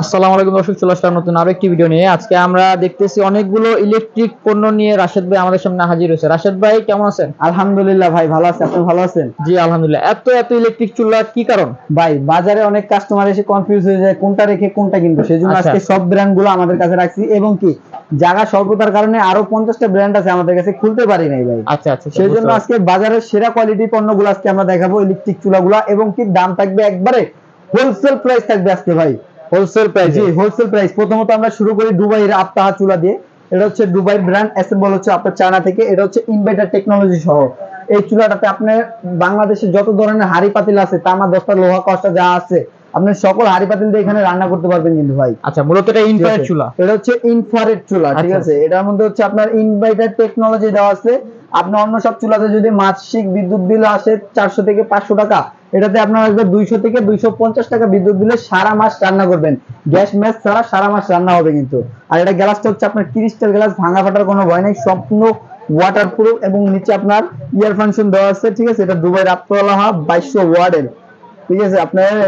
আসসালামু আলাইকুম দর্শক, চলে আসলাম নতুন আরো একটি ভিডিও নিয়ে। আজকে আমরা দেখতেছি অনেকগুলো ইলেকট্রিক পণ্য নিয়ে রাশেদ ভাই আমাদের সামনে হাজির হয়েছে। রাশেদ ভাই কেমন আছেন? আলহামদুলিল্লাহ ভাই, ভালো আছি। আপনি ভালো আছেন? জি আলহামদুলিল্লাহ। এত এত ইলেকট্রিক চুলা কি কারণ? ভাই বাজারে অনেক কাস্টমার এসে কনফিউজ হয়ে যায় কোনটা রেখে কোনটা কিনবো, সেজন্য আচ্ছা। আজকে সব ব্র্যান্ড গুলো আমাদের কাছে রাখছি, এবং কি জায়গা স্বল্পতার কারণে আরো 50টা ব্র্যান্ড আছে আমাদের কাছে, খুলতে পারি নাই ভাই। আচ্ছা আচ্ছা, সেই জন্য আজকে বাজারের সেরা কোয়ালিটি পণ্যগুলো আজকে আমরা দেখাবো, ইলেকট্রিক চুলাগুলা, এবং কি দাম থাকবে একবারে হোলসেল প্রাইস থাকবে আজকে ভাই। Wholesale price? জি হোলসেল প্রাইস। প্রথমত আমরা শুরু করি দুবাইয়ের আত্মাহা চুলা দিয়ে। এটা হচ্ছে দুবাই ব্র্যান্ড, অ্যাসেম্বল হচ্ছে আপনার চায়না থেকে। এটা হচ্ছে ইনভার্টার টেকনোলজি সহ। এই চুলাটাতে আপনি বাংলাদেশে যত ধরনের হাড়ি পাতিল আছে, তামা দস্তা লোহা কষ্টা যা আছে, আপনি সকল হাড়ি পাতিল দিয়ে এখানে রান্না করতে পারবেন কিন্তু ভাই। আচ্ছা, মূলত এটা ইনফ্রারেড চুলা? এটা হচ্ছে ইনফ্রারেড চুলা, ঠিক আছে। এটার মধ্যে হচ্ছে আপনার ইনভার্টার টেকনোলজি দেওয়া আছে। আপনি অন্য সব চুলাতে যদি মাসিক বিদ্যুৎ বিল আসে 400 থেকে 500 টাকা, এটাতে আপনার আসবে 200 থেকে 250 টাকা বিদ্যুৎ বিলে সারা মাস রান্না করবেন। গ্যাস ম্যাস ছাড়া সারা মাস রান্না হবে কিন্তু। আর এটা গ্লাসটা হচ্ছে আপনার ক্রিস্টাল গ্লাস, ভাঙা ফাটার কোনো ভয় নেই, সম্পূর্ণ ওয়াটারপ্রুফ, এবং নিচে আপনার ইয়ার ফাংশন দেওয়া আছে, ঠিক আছে। এটা দুবাইয়ের আত্মাহা 2200 ওয়াটের, ঠিক আছে।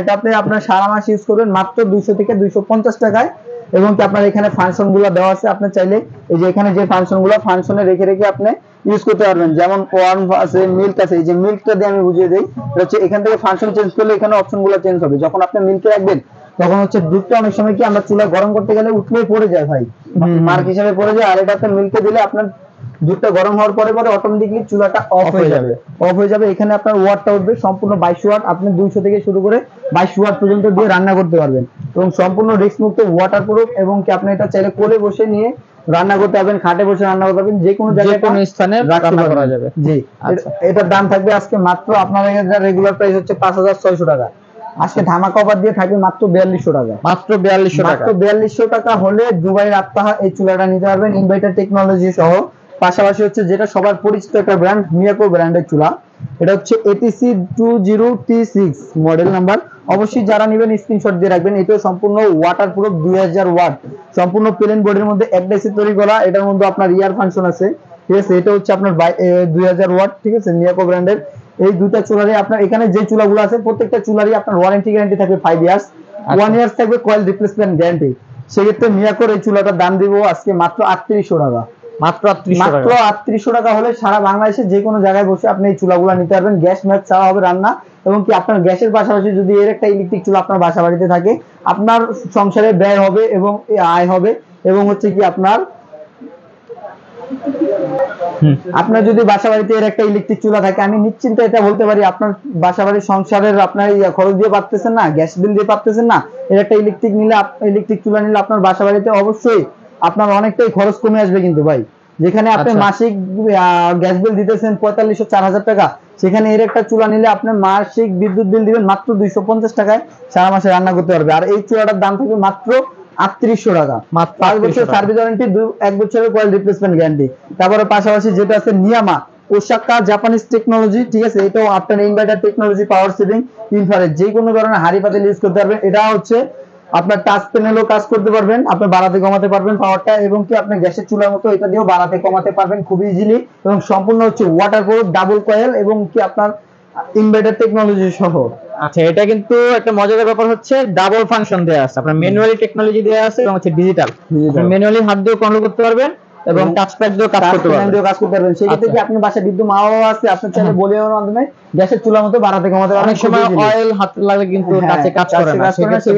এটাতে আপনার সারা মাস ইউজ করবেন মাত্র 200 থেকে 250 টাকায়। এবং কি আপনার এখানে ফাংশন গুলো দেওয়া আছে, আপনি চাইলে এই যে এখানে যে ফাংশন গুলো, ফাংশনে রেখে রেখে আপনি ইউজ করতে পারবেন। যেমন ওয়ার্ম আছে, মিল্ক আছে। এই যে মিল্কটা দিয়ে আমি বুঝিয়ে দিই, হচ্ছে এখান থেকে ফাংশন চেঞ্জ করলে এখানে অপশন গুলো চেঞ্জ হবে। যখন আপনি মিল্কে রাখবেন তখন হচ্ছে দুধটা অনেক সময় কি আমরা চুলা গরম করতে গেলে উঠলেই পড়ে যায় ভাই, মার্ক হিসেবে পড়ে যায়। আর এটাতে মিল্কে দিলে আপনার দুধটা গরম হওয়ার পরে পরে অটোমেটিকলি চুলাটা অফ হয়ে যাবে। অফ হয়ে যাবে। এখানে আপনার ওয়াটটা উঠবে সম্পূর্ণ 22 ওয়াট। আপনি 200 থেকে শুরু করে 22 ওয়াট পর্যন্ত দিয়ে রান্না করতে পারবেন, এবং সম্পূর্ণ রিস্ক মুক্ত, ওয়াটারপ্রুফ, এবং কি আপনি এটা চাইলে কোলে বসে নিয়ে রান্না করতে পারবেন, খাটে বসে রান্না করতে পারবেন, যে কোনো জায়গায় কোনো স্থানে রান্না করা যাবে। জি। এটার দাম থাকবে আজকে মাত্র, আপনার রেগুলার প্রাইস হচ্ছে 5600 টাকা, আজকে ধামাকা অফার দিয়ে থাকবে মাত্র 4200 টাকা। মাত্র 4200 টাকা? মাত্র 4200 টাকা হলে দুবাইয়ের আত্মাহা এই চুলাটা নিতে পারবেন ইনভার্টার টেকনোলজি সহ। পাশাপাশি হচ্ছে যেটা সবার পরিচিত একটা ব্র্যান্ড, মিয়াকো ব্র্যান্ডের চুলা। এটা হচ্ছে ATC 20T6 মডেল নাম্বার। অবশ্যই যারা নেবেন স্ক্রিনশট দিয়ে রাখবেন। এটাও সম্পূর্ণ ওয়াটারপ্রুফ, 2000 ওয়াট, সম্পূর্ণ প্লেন বডির মধ্যে একডাইসে তৈরি করা। এটার মধ্যে আপনার ইয়ার ফাংশন আছে, ঠিক আছে। এটা হচ্ছে আপনার 2000 ওয়াট, ঠিক আছে, মিয়াকো ব্র্যান্ডের। এই দুইটা চুলারই আপনার এখানে যে চুলাগুলো আছে প্রত্যেকটা চুলারই আপনার ওয়ারেন্টি গ্যারান্টি থাকবে 5 ইয়ার্স, 1 ইয়ার্স থাকবে কয়েল রিপ্লেসমেন্ট গ্যারান্টি। সেক্ষেত্রে মিয়াকোর এই চুলাটার দাম দিব আজকে মাত্র 3800 টাকা। মাত্র 3800 টাকা হলে সারা বাংলাদেশে যে কোনো জায়গায় বসে আপনি এই চুলাগুলো নিতে পারবেন। গ্যাস ম্যাচ ছাড়া হবে রান্না, এবং কি আপনার গ্যাসের পাশাপাশি যদি এর একটা ইলেকট্রিক চুলা আপনার বাসা বাড়িতে থাকে, আপনার সংসারে ব্যয় হবে এবং আয় হবে। এবং হচ্ছে কি আপনার যদি বাসা বাড়িতে এর একটা ইলেকট্রিক চুলা থাকে, আমি নিশ্চিন্তে এটা বলতে পারি, আপনার বাসা বাড়ির সংসারের আপনার খরচ দিয়ে পারতেছেন না, গ্যাস বিল দিয়ে পারতেছেন না, এর একটা ইলেকট্রিক চুলা নিলে আপনার বাসা বাড়িতে অবশ্যই আপনার অনেকটাই খরচ কমে আসবে কিন্তু ভাই। যেখানে আপনি মাসিক গ্যাস বিল দিতেছেন 4500-4000 টাকা, সেখানে এর একটা চুলা নিলে আপনি মাসিক বিদ্যুৎ বিল দিবেন মাত্র 250 টাকায়, সারা মাসে রান্না করতে পারবে। আর এই চুলাটার দাম থাকবে মাত্র 3800 টাকা। 5 বছর সার্ভিস ওয়ারেন্টি, 1 বছরের কয়েল রিপ্লেসমেন্ট গ্যারান্টি। তারপরে পাশাপাশি যেটা আছে নিয়ামা ওসাকা জাপানিজ টেকনোলজি, ঠিক আছে। এটাও আপনার inverter technology, power saving, infrared, যে কোনো ধরনের হাড়ি পাতিল ইউজ করতে পারবেন। এটা হচ্ছে আপনার টাচ প্যানেলও কাজ করতে পারবেন, আপনি বাড়াতে কমাতে পারবেন পাওয়ারটা, এবং কি আপনি গ্যাসের চুলার মতো এটা দিয়েও বাড়াতে কমাতে পারবেন খুব ইজিলি, এবং সম্পূর্ণ হচ্ছে ওয়াটারপ্রুফ, ডাবল কয়েল, এবং কি আপনার ইনভার্টার টেকনোলজি সহ। আচ্ছা, এটা কিন্তু একটা মজাদার ব্যাপার হচ্ছে ডাবল ফাংশন দেয়া আছে, আপনার ম্যানুয়ালি টেকনোলজি দেয়া আছে, এবং হচ্ছে ডিজিটাল। ম্যানুয়ালি হাত দিয়ে কন্ট্রোল করতে পারবেন এবং টাচ প্যাড দিয়ে কাজ করতে পারবেন। সেক্ষেত্রে কি আপনি বাসায় বিদ্যুৎ মাও আছে, আপনি চাইলে ভলিউমের মাধ্যমে গ্যাসের চুলার মতো বাড়াতে কমাতে পারবেন। অনেক সময় অয়েল হাতে লাগে কিন্তু টাচে কাজ করে না, সেক্ষেত্রে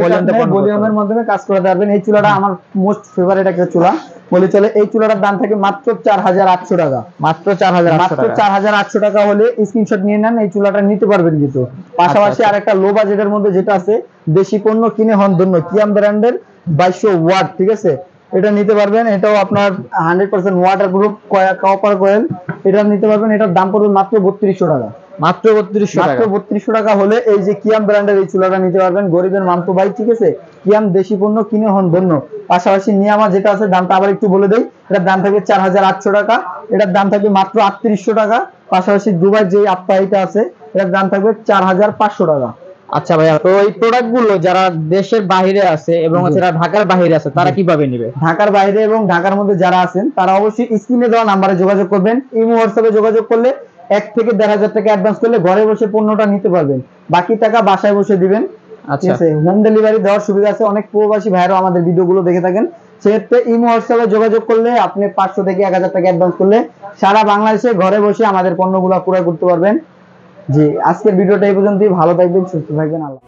ভলিউমের মাধ্যমে কাজ করতে পারবেন। এই চুলাটা আমার মোস্ট ফেভারিট একটা চুলা বলে চলে। এই চুলাটার দাম থাকে মাত্র 4800 টাকা। মাত্র 4800 টাকা হলে স্ক্রিনশট নিয়ে নেন, এই চুলাটা নিতে পারবেন কিন্তু। পাশাপাশি আরেকটা লো বাজেটের মধ্যে যেটা আছে, দেশি পণ্য কিনে হন ধন্য, কিয়াম ব্র্যান্ডের 2200 ওয়াট, ঠিক আছে, এটা নিতে পারবেন। এটাও আপনার 100% ওয়াটারপ্রুফ, কপার কয়েল, এটা নিতে পারবেন। এটার দাম পড়বে মাত্র 3200 টাকা। মাত্র 3200 টাকা হলে এই যে কিয়াম ব্র্যান্ডের এই চুলাটা নিতে পারবেন। গরিবের মামতো ভাই, ঠিক আছে, কিয়াম দেশি পণ্য কিনে হন ধন্য। পাশাপাশি নিয়ামা যেটা আছে, দামটা আবার একটু বলে দেই, এটার দাম থাকবে 4800 টাকা, এটার দাম থাকবে মাত্র 3800 টাকা। পাশাপাশি দুবাই যে আত্মাহিটা আছে, এটার দাম থাকবে 4500 টাকা। আচ্ছা ভাইয়া, তো এই প্রোডাক্ট গুলো যারা দেশের বাইরে আছে এবং যারা ঢাকার বাইরে আছে, তারা কিভাবে নেবে? ঢাকার বাইরে এবং ঢাকার মধ্যে যারা আছেন, তারা অবশ্যই স্ক্রিনে দেওয়া নাম্বারে যোগাযোগ করবেন। ইমো হোয়াটসঅ্যাপে যোগাযোগ করলে 1 থেকে 1500 টাকা অ্যাডভান্স করলে ঘরে বসে পণ্যটা নিতে পারবেন, বাকি টাকা বাসায় বসে দিবেন। ঠিক আছে, হোম ডেলিভারি দেওয়ার সুবিধা আছে। অনেক প্রবাসী ভাইরাও আমাদের ভিডিওগুলো দেখে থাকেন, সেক্ষেত্রে ইমো হোয়াটসঅ্যাপে যোগাযোগ করলে আপনি 500 থেকে 1000 টাকা অ্যাডভান্স করলে সারা বাংলাদেশে ঘরে বসে আমাদের পণ্যগুলো ক্রয় করতে পারবেন। জি, আজকের ভিডিওটা এই পর্যন্তই। ভালো থাকবেন, সুস্থ থাকবেন, আল্লাহ।